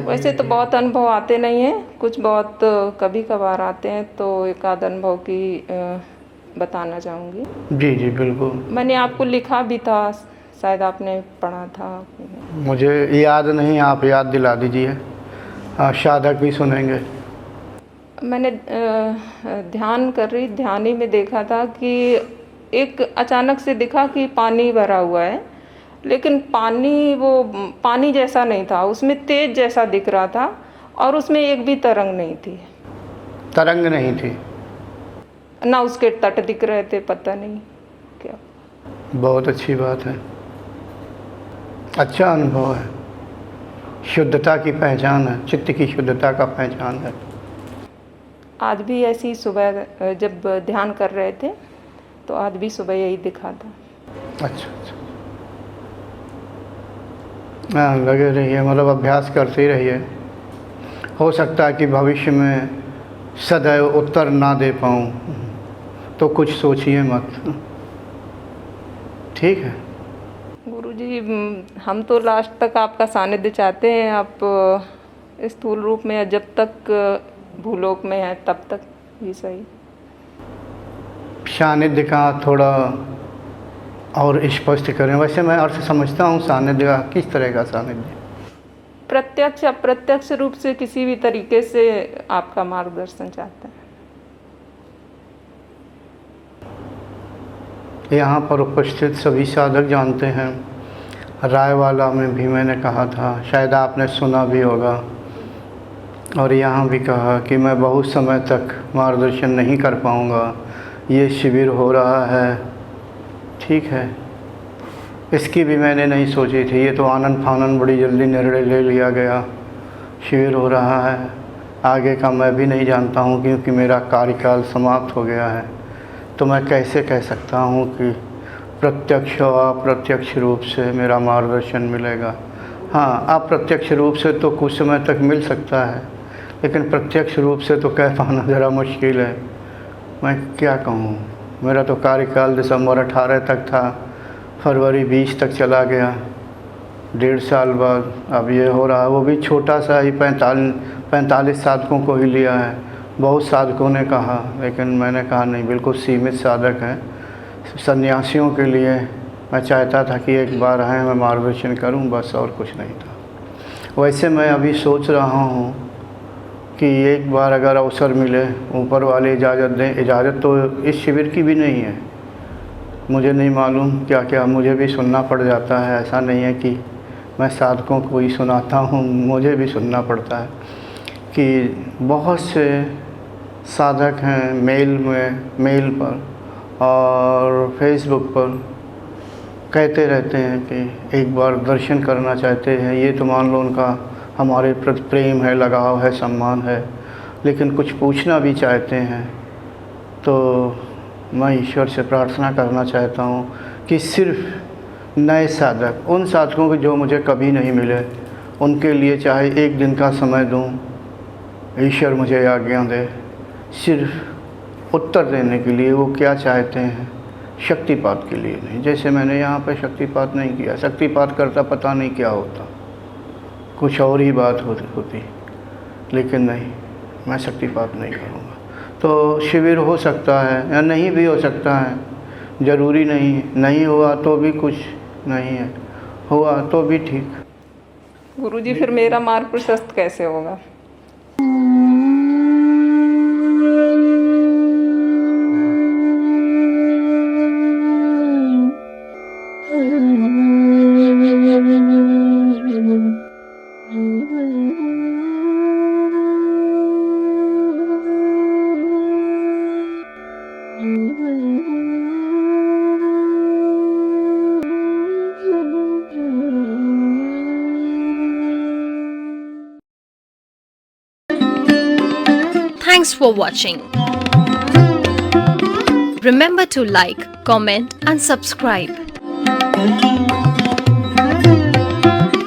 वैसे तो बहुत अनुभव आते नहीं हैं, कुछ बहुत कभी कभार आते हैं, तो एक आध अनुभव की बताना चाहूँगी। जी जी बिल्कुल। मैंने आपको लिखा भी था, शायद आपने पढ़ा था। मुझे याद नहीं, आप याद दिला दीजिए, साधक भी सुनेंगे। मैंने ध्यान कर रही, ध्यान ही में देखा था कि एक अचानक से दिखा कि पानी भरा हुआ है, लेकिन पानी वो पानी जैसा नहीं था, उसमें तेज जैसा दिख रहा था और उसमें एक भी तरंग नहीं थी। तरंग नहीं थी ना उसके तट दिख रहे थे, पता नहीं क्या। बहुत अच्छी बात है, अच्छा अनुभव है, शुद्धता की पहचान है, चित्त की शुद्धता का पहचान है। आज भी ऐसी सुबह जब ध्यान कर रहे थे तो आज भी सुबह यही दिखा था। अच्छा अच्छा, हाँ लगे रहिए, मतलब अभ्यास करते ही रहिए। हो सकता है कि भविष्य में सदैव उत्तर ना दे पाऊँ, तो कुछ सोचिए मत, ठीक है। गुरुजी, हम तो लास्ट तक आपका सानिध्य चाहते हैं। आप स्थूल रूप में जब तक भूलोक में है तब तक ही सही। सानिध्य का थोड़ा और स्पष्ट करें। वैसे मैं अर्थ समझता हूँ सानिध्य का, किस तरह का सानिध्य? प्रत्यक्ष अप्रत्यक्ष रूप से किसी भी तरीके से आपका मार्गदर्शन चाहते हैं। यहाँ पर उपस्थित सभी साधक जानते हैं, रायवाला में भी मैंने कहा था, शायद आपने सुना भी होगा, और यहाँ भी कहा कि मैं बहुत समय तक मार्गदर्शन नहीं कर पाऊँगा, ये शिविर हो रहा है, ठीक है। इसकी भी मैंने नहीं सोची थी, ये तो आनन फानन बड़ी जल्दी निर्णय ले लिया गया। शिविर हो रहा है, आगे का मैं भी नहीं जानता हूँ, क्योंकि मेरा कार्यकाल समाप्त हो गया है। तो मैं कैसे कह सकता हूँ कि प्रत्यक्ष और अप्रत्यक्ष रूप से मेरा मार्गदर्शन मिलेगा। हाँ, अप्रत्यक्ष रूप से तो कुछ समय तक मिल सकता है, लेकिन प्रत्यक्ष रूप से तो कह पाना ज़रा मुश्किल है। मैं क्या कहूँ, मेरा तो कार्यकाल दिसंबर 18 तक था, फरवरी 20 तक चला गया, 1.5 साल बाद अब ये हो रहा है। वो भी छोटा सा ही 45 साधकों को ही लिया है। बहुत साधकों ने कहा, लेकिन मैंने कहा नहीं, बिल्कुल सीमित साधक हैं। सन्यासियों के लिए मैं चाहता था कि एक बार आए, मैं मार्गदर्शन करूं, बस, और कुछ नहीं था। वैसे मैं अभी सोच रहा हूं कि एक बार अगर अवसर मिले, ऊपर वाले इजाज़त दें। इजाज़त तो इस शिविर की भी नहीं है, मुझे नहीं मालूम क्या क्या मुझे भी सुनना पड़ जाता है। ऐसा नहीं है कि मैं साधकों को ही सुनाता हूँ, मुझे भी सुनना पड़ता है कि बहुत से साधक हैं मेल पर और फेसबुक पर कहते रहते हैं कि एक बार दर्शन करना चाहते हैं। ये तो मान लो उनका हमारे प्रति प्रेम है, लगाव है, सम्मान है, लेकिन कुछ पूछना भी चाहते हैं। तो मैं ईश्वर से प्रार्थना करना चाहता हूँ कि सिर्फ नए साधक, उन साधकों के जो मुझे कभी नहीं मिले, उनके लिए चाहे एक दिन का समय दूँ, ईश्वर मुझे आज्ञा दे, सिर्फ उत्तर देने के लिए। वो क्या चाहते हैं, शक्तिपात के लिए नहीं। जैसे मैंने यहाँ पे शक्तिपात नहीं किया, शक्तिपात करता पता नहीं क्या होता, कुछ और ही बात होती, लेकिन नहीं, मैं शक्तिपात नहीं करूँगा। तो शिविर हो सकता है या नहीं भी हो सकता है, ज़रूरी नहीं हुआ तो भी कुछ नहीं है, हुआ तो भी ठीक। गुरुजी, फिर मेरा मार्ग प्रशस्त कैसे होगा? Thanks for watching. Remember to like, comment and subscribe.